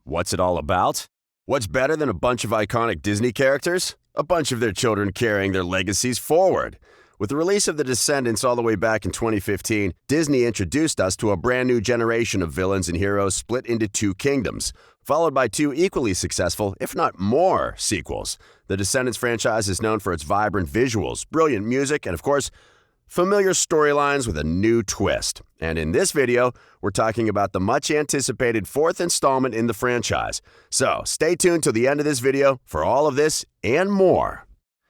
What's it all about? What's better than a bunch of iconic Disney characters? A bunch of their children carrying their legacies forward. With the release of The Descendants all the way back in 2015, Disney introduced us to a brand new generation of villains and heroes split into two kingdoms, followed by two equally successful, if not more, sequels. The Descendants franchise is known for its vibrant visuals, brilliant music, and of course, familiar storylines with a new twist. And in this video, we're talking about the much-anticipated fourth installment in the franchise. So stay tuned till the end of this video for all of this and more.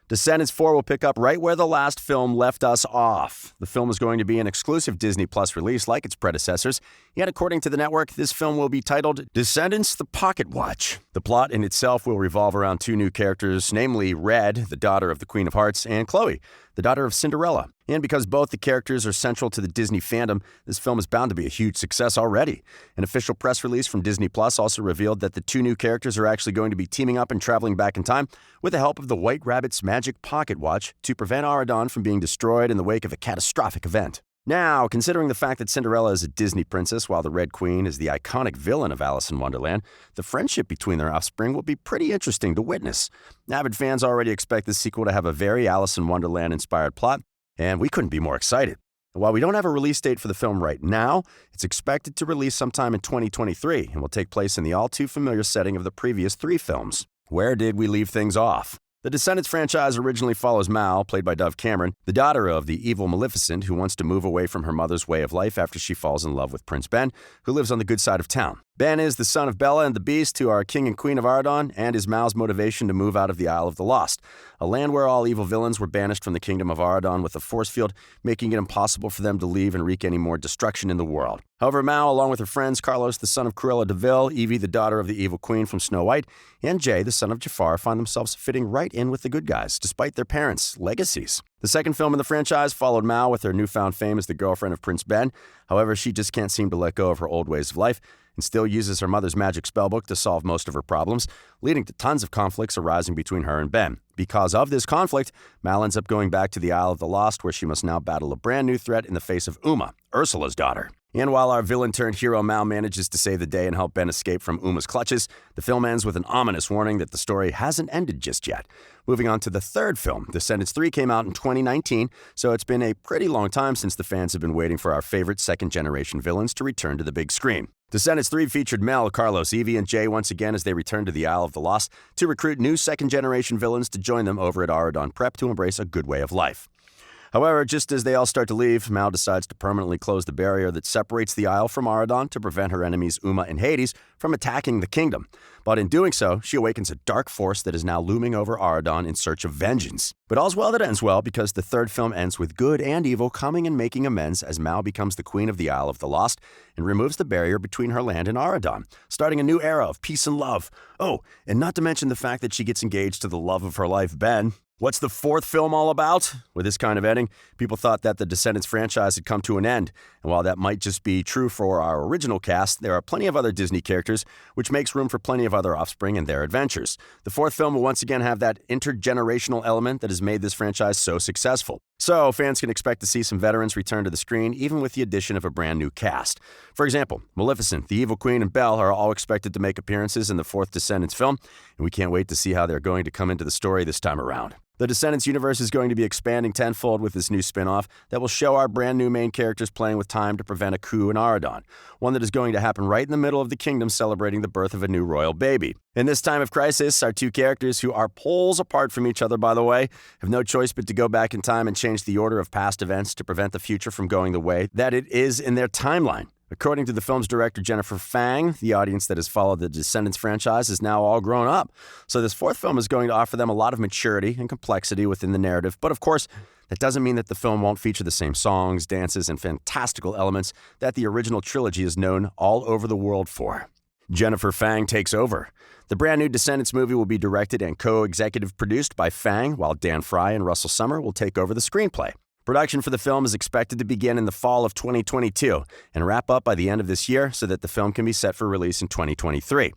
Descendants 4 will pick up right where the last film left us off. The film is going to be an exclusive Disney Plus release like its predecessors, yet according to the network, this film will be titled Descendants: The Pocket Watch. The plot in itself will revolve around two new characters, namely Red, the daughter of the Queen of Hearts, and Chloe, the daughter of Cinderella. And because both the characters are central to the Disney fandom, this film is bound to be a huge success already. An official press release from Disney Plus also revealed that the two new characters are actually going to be teaming up and traveling back in time with the help of the White Rabbit's magic pocket watch to prevent Aradon from being destroyed in the wake of a catastrophic event. Now, considering the fact that Cinderella is a Disney princess while the Red Queen is the iconic villain of Alice in Wonderland, the friendship between their offspring will be pretty interesting to witness. Avid fans already expect this sequel to have a very Alice in Wonderland-inspired plot, and we couldn't be more excited. While we don't have a release date for the film right now, it's expected to release sometime in 2023 and will take place in the all-too-familiar setting of the previous three films. Where did we leave things off? The Descendants franchise originally follows Mal, played by Dove Cameron, the daughter of the evil Maleficent who wants to move away from her mother's way of life after she falls in love with Prince Ben, who lives on the good side of town. Ben is the son of Bella and the Beast, who are king and queen of Aradon, and is Mal's motivation to move out of the Isle of the Lost, a land where all evil villains were banished from the kingdom of Aradon with a force field, making it impossible for them to leave and wreak any more destruction in the world. However, Mal, along with her friends Carlos, the son of Cruella de Vil, Evie, the daughter of the evil queen from Snow White, and Jay, the son of Jafar, find themselves fitting right in with the good guys, despite their parents' legacies. The second film in the franchise followed Mal with her newfound fame as the girlfriend of Prince Ben. However, she just can't seem to let go of her old ways of life and still uses her mother's magic spellbook to solve most of her problems, leading to tons of conflicts arising between her and Ben. Because of this conflict, Mal ends up going back to the Isle of the Lost, where she must now battle a brand new threat in the face of Uma, Ursula's daughter. And while our villain-turned-hero Mal manages to save the day and help Ben escape from Uma's clutches, the film ends with an ominous warning that the story hasn't ended just yet. Moving on to the third film, Descendants 3 came out in 2019, so it's been a pretty long time since the fans have been waiting for our favorite second-generation villains to return to the big screen. Descendants 3 featured Mel, Carlos, Evie, and Jay once again as they returned to the Isle of the Lost to recruit new second-generation villains to join them over at Aradon Prep to embrace a good way of life. However, just as they all start to leave, Mal decides to permanently close the barrier that separates the Isle from Aradon to prevent her enemies Uma and Hades from attacking the kingdom. But in doing so, she awakens a dark force that is now looming over Aradon in search of vengeance. But all's well that ends well, because the third film ends with good and evil coming and making amends as Mal becomes the queen of the Isle of the Lost and removes the barrier between her land and Aradon, starting a new era of peace and love. Oh, and not to mention the fact that she gets engaged to the love of her life, Ben. What's the fourth film all about? With this kind of ending, people thought that the Descendants franchise had come to an end. And while that might just be true for our original cast, there are plenty of other Disney characters, which makes room for plenty of other offspring and their adventures. The fourth film will once again have that intergenerational element that has made this franchise so successful. So, fans can expect to see some veterans return to the screen, even with the addition of a brand new cast. For example, Maleficent, the Evil Queen, and Belle are all expected to make appearances in the fourth Descendants film, and we can't wait to see how they're going to come into the story this time around. The Descendants universe is going to be expanding tenfold with this new spin-off that will show our brand new main characters playing with time to prevent a coup in Aradon, one that is going to happen right in the middle of the kingdom celebrating the birth of a new royal baby. In this time of crisis, our two characters, who are poles apart from each other by the way, have no choice but to go back in time and change the order of past events to prevent the future from going the way that it is in their timeline. According to the film's director Jennifer Fang, the audience that has followed the Descendants franchise is now all grown up. So this fourth film is going to offer them a lot of maturity and complexity within the narrative. But of course, that doesn't mean that the film won't feature the same songs, dances, and fantastical elements that the original trilogy is known all over the world for. Jennifer Fang takes over. The brand new Descendants movie will be directed and co-executive produced by Fang, while Dan Fry and Russell Summer will take over the screenplay. Production for the film is expected to begin in the fall of 2022 and wrap up by the end of this year so that the film can be set for release in 2023.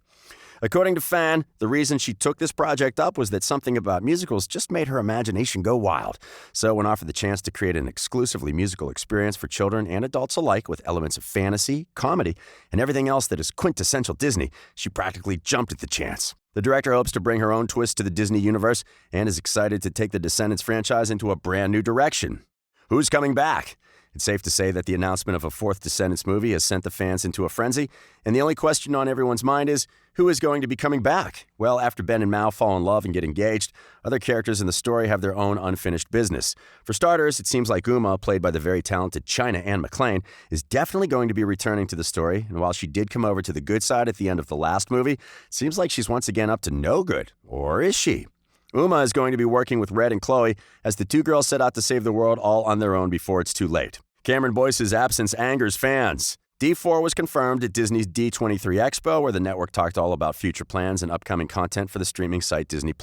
According to Fan, the reason she took this project up was that something about musicals just made her imagination go wild. So when offered the chance to create an exclusively musical experience for children and adults alike with elements of fantasy, comedy, and everything else that is quintessential Disney, she practically jumped at the chance. The director hopes to bring her own twist to the Disney universe and is excited to take the Descendants franchise into a brand new direction. Who's coming back? It's safe to say that the announcement of a fourth Descendants movie has sent the fans into a frenzy, and the only question on everyone's mind is, who is going to be coming back? Well, after Ben and Mal fall in love and get engaged, other characters in the story have their own unfinished business. For starters, it seems like Uma, played by the very talented China Anne McClain, is definitely going to be returning to the story, and while she did come over to the good side at the end of the last movie, it seems like she's once again up to no good. Or is she? Uma is going to be working with Red and Chloe as the two girls set out to save the world all on their own before it's too late. Cameron Boyce's absence angers fans. D4 was confirmed at Disney's D23 Expo, where the network talked all about future plans and upcoming content for the streaming site Disney+.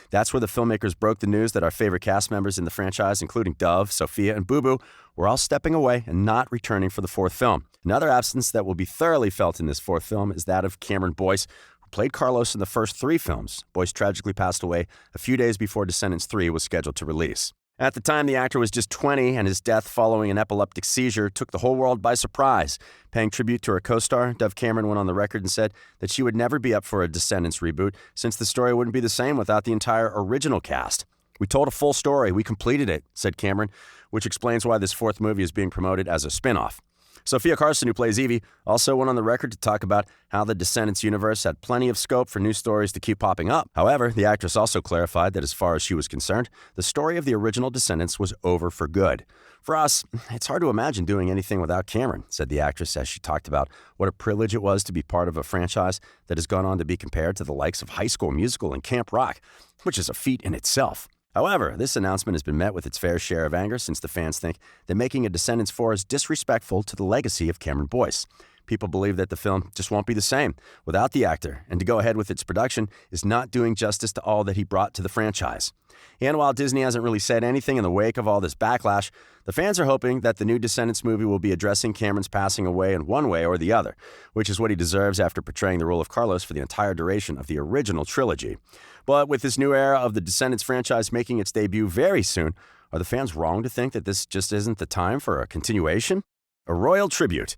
That's where the filmmakers broke the news that our favorite cast members in the franchise, including Dove, Sophia, and Boo Boo, were all stepping away and not returning for the fourth film. Another absence that will be thoroughly felt in this fourth film is that of Cameron Boyce, who played Carlos in the first three films. Boyce tragically passed away a few days before Descendants 3 was scheduled to release. At the time, the actor was just 20, and his death following an epileptic seizure took the whole world by surprise. Paying tribute to her co-star, Dove Cameron went on the record and said that she would never be up for a Descendants reboot, since the story wouldn't be the same without the entire original cast. "We told a full story, we completed it," said Cameron, which explains why this fourth movie is being promoted as a spin-off. Sophia Carson, who plays Evie, also went on the record to talk about how the Descendants universe had plenty of scope for new stories to keep popping up. However, the actress also clarified that as far as she was concerned, the story of the original Descendants was over for good. "For us, it's hard to imagine doing anything without Cameron," said the actress as she talked about what a privilege it was to be part of a franchise that has gone on to be compared to the likes of High School Musical and Camp Rock, which is a feat in itself. However, this announcement has been met with its fair share of anger since the fans think that making a Descendants 4 is disrespectful to the legacy of Cameron Boyce. People believe that the film just won't be the same without the actor, and to go ahead with its production is not doing justice to all that he brought to the franchise. And while Disney hasn't really said anything in the wake of all this backlash, the fans are hoping that the new Descendants movie will be addressing Cameron's passing away in one way or the other, which is what he deserves after portraying the role of Carlos for the entire duration of the original trilogy. But with this new era of the Descendants franchise making its debut very soon, are the fans wrong to think that this just isn't the time for a continuation? A royal tribute.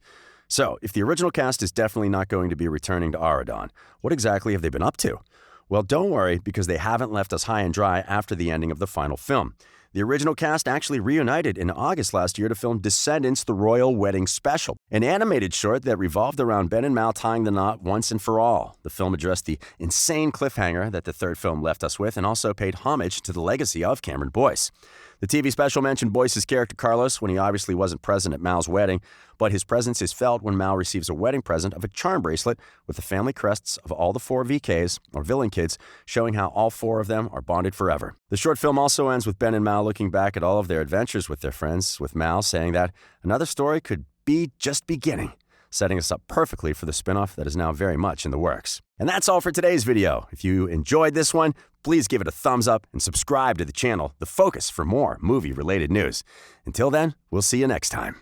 So, if the original cast is definitely not going to be returning to Aradon, what exactly have they been up to? Well, don't worry, because they haven't left us high and dry after the ending of the final film. The original cast actually reunited in August last year to film Descendants: The Royal Wedding Special, an animated short that revolved around Ben and Mal tying the knot once and for all. The film addressed the insane cliffhanger that the third film left us with and also paid homage to the legacy of Cameron Boyce. The TV special mentioned Boyce's character Carlos when he obviously wasn't present at Mal's wedding, but his presence is felt when Mal receives a wedding present of a charm bracelet with the family crests of all the 4 VKs, or villain kids, showing how all 4 of them are bonded forever. The short film also ends with Ben and Mal looking back at all of their adventures with their friends, with Mal saying that another story could be just beginning, setting us up perfectly for the spinoff that is now very much in the works. And that's all for today's video. If you enjoyed this one, please give it a thumbs up and subscribe to the channel, The Focus, for more movie-related news. Until then, we'll see you next time.